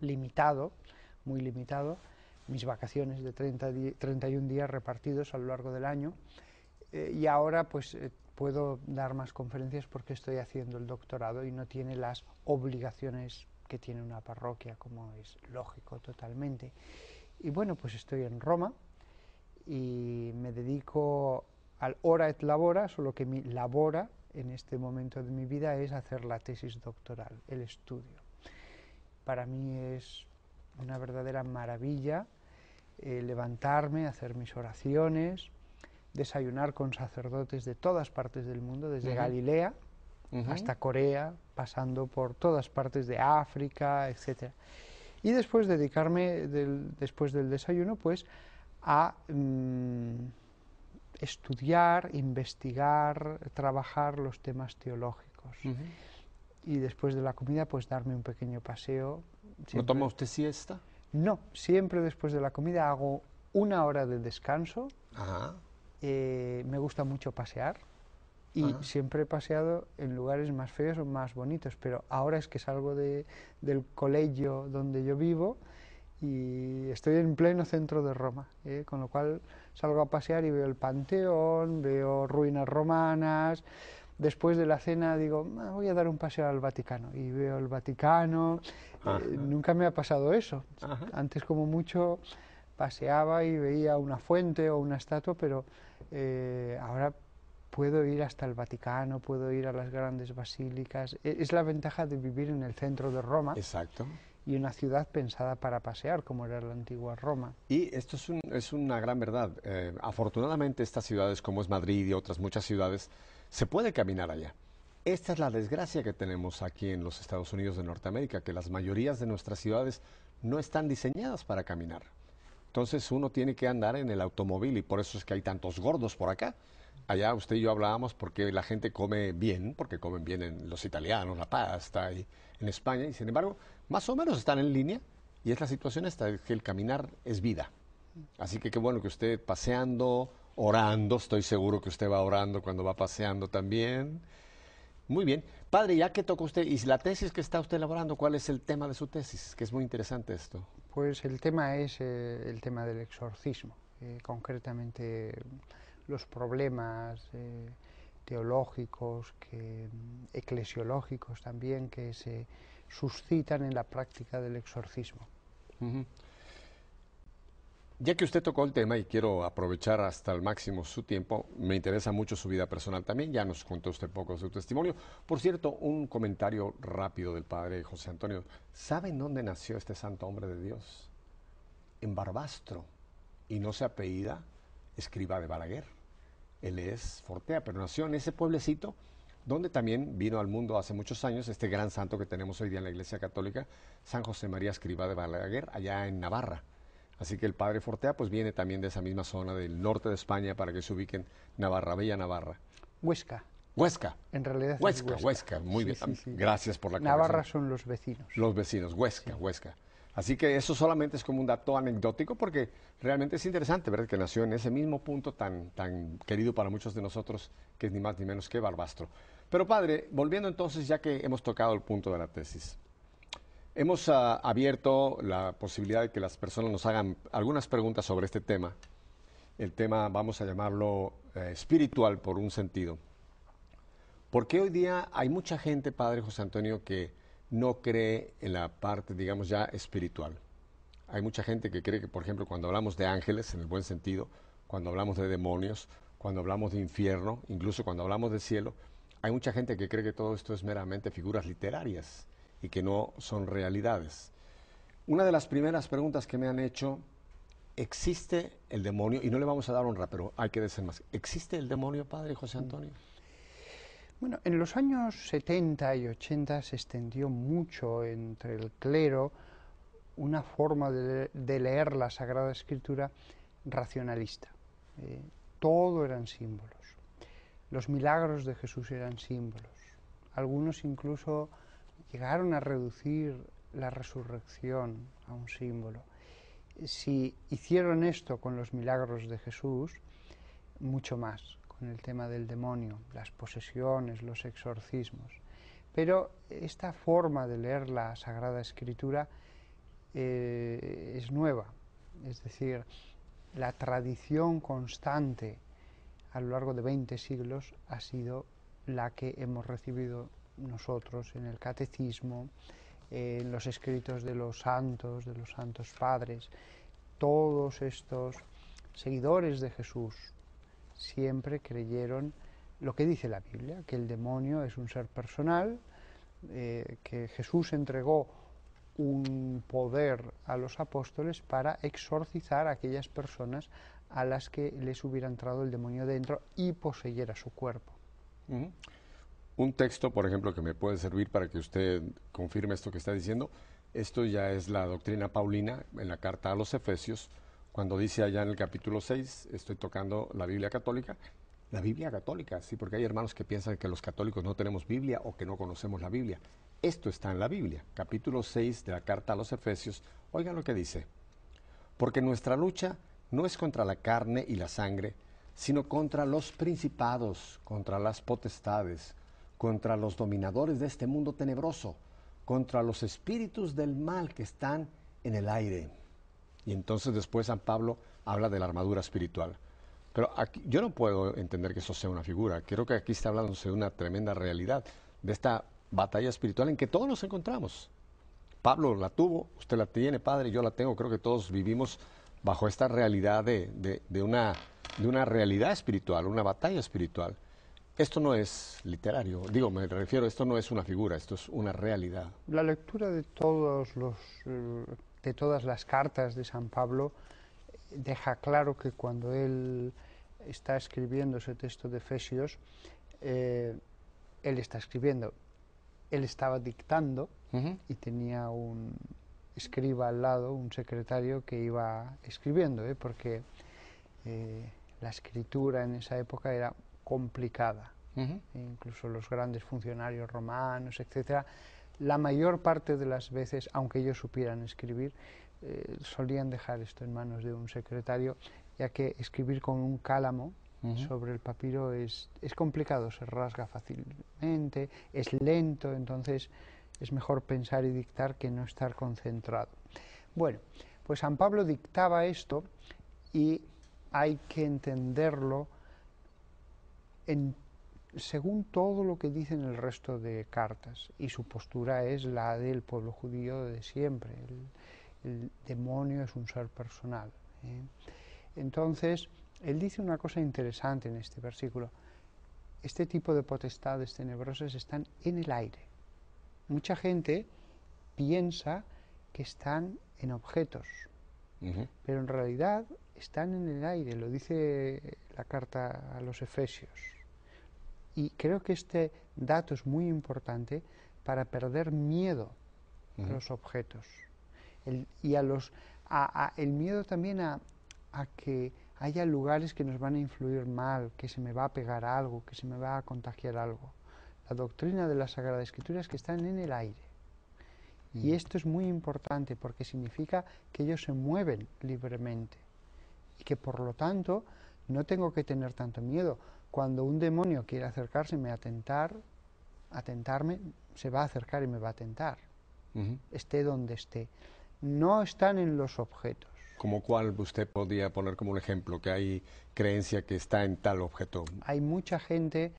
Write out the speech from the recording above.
limitado, muy limitado, mis vacaciones de 31 días repartidos a lo largo del año, y ahora pues puedo dar más conferencias porque estoy haciendo el doctorado y no tiene las obligaciones que tiene una parroquia, como es lógico totalmente. Y bueno, pues estoy en Roma y me dedico al ora et labora, solo que mi labora en este momento de mi vida es hacer la tesis doctoral, el estudio. Para mí es una verdadera maravilla levantarme, hacer mis oraciones, desayunar con sacerdotes de todas partes del mundo, desde Galilea hasta Corea, pasando por todas partes de África, etc. Y después dedicarme, después del desayuno, pues a estudiar, investigar, trabajar los temas teológicos. Y después de la comida, pues darme un pequeño paseo. ¿No toma usted siesta? No, siempre después de la comida hago 1 hora de descanso. Me gusta mucho pasear y siempre he paseado en lugares más feos o más bonitos, pero ahora es que salgo del colegio donde yo vivo y estoy en pleno centro de Roma, con lo cual salgo a pasear y veo el Panteón, veo ruinas romanas. Después de la cena digo, voy a dar un paseo al Vaticano y veo el Vaticano. Nunca me ha pasado eso. Antes como mucho paseaba y veía una fuente o una estatua, pero ahora puedo ir hasta el Vaticano, puedo ir a las grandes basílicas. Es la ventaja de vivir en el centro de Roma. Exacto. Y una ciudad pensada para pasear, como era la antigua Roma. Y esto es una gran verdad. Afortunadamente estas ciudades, como es Madrid y otras muchas ciudades, se puede caminar allá. Esta es la desgracia que tenemos aquí en los Estados Unidos de Norteamérica, que las mayorías de nuestras ciudades no están diseñadas para caminar. Entonces uno tiene que andar en el automóvil y por eso es que hay tantos gordos por acá. Allá usted y yo hablábamos porque la gente come bien, porque comen bien los italianos, la pasta, y en España, y sin embargo, más o menos están en línea, y es la situación esta, que el caminar es vida. Así que qué bueno que usted paseando, orando, estoy seguro que usted va orando cuando va paseando también. Muy bien. Padre, ya que toca usted, y la tesis que está usted elaborando, ¿cuál es el tema de su tesis? Que es muy interesante esto. Pues el tema es el tema del exorcismo, concretamente los problemas teológicos, eclesiológicos también, que se suscitan en la práctica del exorcismo. Ya que usted tocó el tema y quiero aprovechar hasta el máximo su tiempo, me interesa mucho su vida personal también, ya nos contó usted poco de su testimonio. Por cierto, un comentario rápido del padre José Antonio. ¿Saben dónde nació este santo hombre de Dios? En Barbastro, y no se apellida Escrivá de Balaguer. Él es Fortea, pero nació en ese pueblecito donde también vino al mundo hace muchos años este gran santo que tenemos hoy día en la Iglesia Católica, San José María Escrivá de Balaguer, allá en Navarra. Así que el padre Fortea pues viene también de esa misma zona del norte de España para que se ubiquen Navarra, bella Navarra. Huesca. Huesca. En realidad Huesca, es Huesca, muy bien. Sí. Gracias por la Navarra corrección. son los vecinos. Los vecinos, Huesca, Huesca. Así que eso solamente es como un dato anecdótico porque realmente es interesante, ¿verdad? Que nació en ese mismo punto tan querido para muchos de nosotros, que es ni más ni menos que Barbastro. Pero padre, volviendo entonces, ya que hemos tocado el punto de la tesis, hemos abierto la posibilidad de que las personas nos hagan algunas preguntas sobre este tema. El tema, vamos a llamarlo espiritual por un sentido. ¿Por qué hoy día hay mucha gente, padre José Antonio, que no cree en la parte, digamos, ya espiritual? Hay mucha gente que cree que, por ejemplo, cuando hablamos de ángeles, en el buen sentido, cuando hablamos de demonios, cuando hablamos de infierno, incluso cuando hablamos de cielo, hay mucha gente que cree que todo esto es meramente figuras literarias y que no son realidades. Una de las primeras preguntas que me han hecho, ¿existe el demonio? Y no le vamos a dar honra, pero hay que decir más. ¿Existe el demonio, padre José Antonio? Bueno, en los años 70 y 80 se extendió mucho entre el clero una forma de leer la Sagrada Escritura racionalista. Todo eran símbolos. Los milagros de Jesús eran símbolos. Algunos incluso llegaron a reducir la resurrección a un símbolo. Si hicieron esto con los milagros de Jesús, mucho más con el tema del demonio, las posesiones, los exorcismos. Pero esta forma de leer la Sagrada Escritura es nueva. Es decir, la tradición constante a lo largo de 20 siglos ha sido la que hemos recibido nosotros en el catecismo, en los escritos de los santos padres. Todos estos seguidores de Jesús siempre creyeron lo que dice la Biblia, que el demonio es un ser personal, que Jesús entregó un poder a los apóstoles para exorcizar a aquellas personas a las que les hubiera entrado el demonio dentro y poseyera su cuerpo. Un texto, por ejemplo, que me puede servir para que usted confirme esto que está diciendo, esto ya es la doctrina paulina en la carta a los Efesios, cuando dice allá en el capítulo 6, estoy tocando la Biblia católica, sí, porque hay hermanos que piensan que los católicos no tenemos Biblia o que no conocemos la Biblia. Esto está en la Biblia, capítulo 6 de la carta a los Efesios. Oigan lo que dice. Porque nuestra lucha no es contra la carne y la sangre, sino contra los principados, contra las potestades, contra los dominadores de este mundo tenebroso, contra los espíritus del mal que están en el aire. Y entonces después San Pablo habla de la armadura espiritual. Pero aquí, yo no puedo entender que eso sea una figura. Creo que aquí está hablándose de una tremenda realidad, de esta batalla espiritual en que todos nos encontramos. Pablo la tuvo, usted la tiene, padre, yo la tengo. Creo que todos vivimos bajo esta realidad de una realidad espiritual, una batalla espiritual. Esto no es literario, digo, me refiero, esto no es una figura, esto es una realidad. La lectura de todas las cartas de San Pablo deja claro que cuando él está escribiendo ese texto de Efesios, él está escribiendo, él estaba dictando y tenía un escriba al lado, un secretario que iba escribiendo, porque la escritura en esa época era complicada. Incluso los grandes funcionarios romanos, etcétera, la mayor parte de las veces, aunque ellos supieran escribir, solían dejar esto en manos de un secretario, ya que escribir con un cálamo sobre el papiro es complicado, se rasga fácilmente, es lento, entonces es mejor pensar y dictar que no estar concentrado. Bueno, pues San Pablo dictaba esto y hay que entenderlo según todo lo que dicen el resto de cartas, y su postura es la del pueblo judío de siempre. El demonio es un ser personal. Entonces, él dice una cosa interesante en este versículo. Este tipo de potestades tenebrosas están en el aire. Mucha gente piensa que están en objetos, pero en realidad están en el aire, lo dice la carta a los Efesios. Y creo que este dato es muy importante para perder miedo a los objetos. El miedo también a que haya lugares que nos van a influir mal, que se me va a pegar algo, que se me va a contagiar algo. La doctrina de la Sagrada Escritura es que están en el aire. Y esto es muy importante porque significa que ellos se mueven libremente y que por lo tanto no tengo que tener tanto miedo. Cuando un demonio quiere acercárseme a atentarme, se va a acercar y me va a tentar, esté donde esté. No están en los objetos. ¿Como cuál usted podría poner como un ejemplo, que hay creencia que está en tal objeto? Hay mucha gente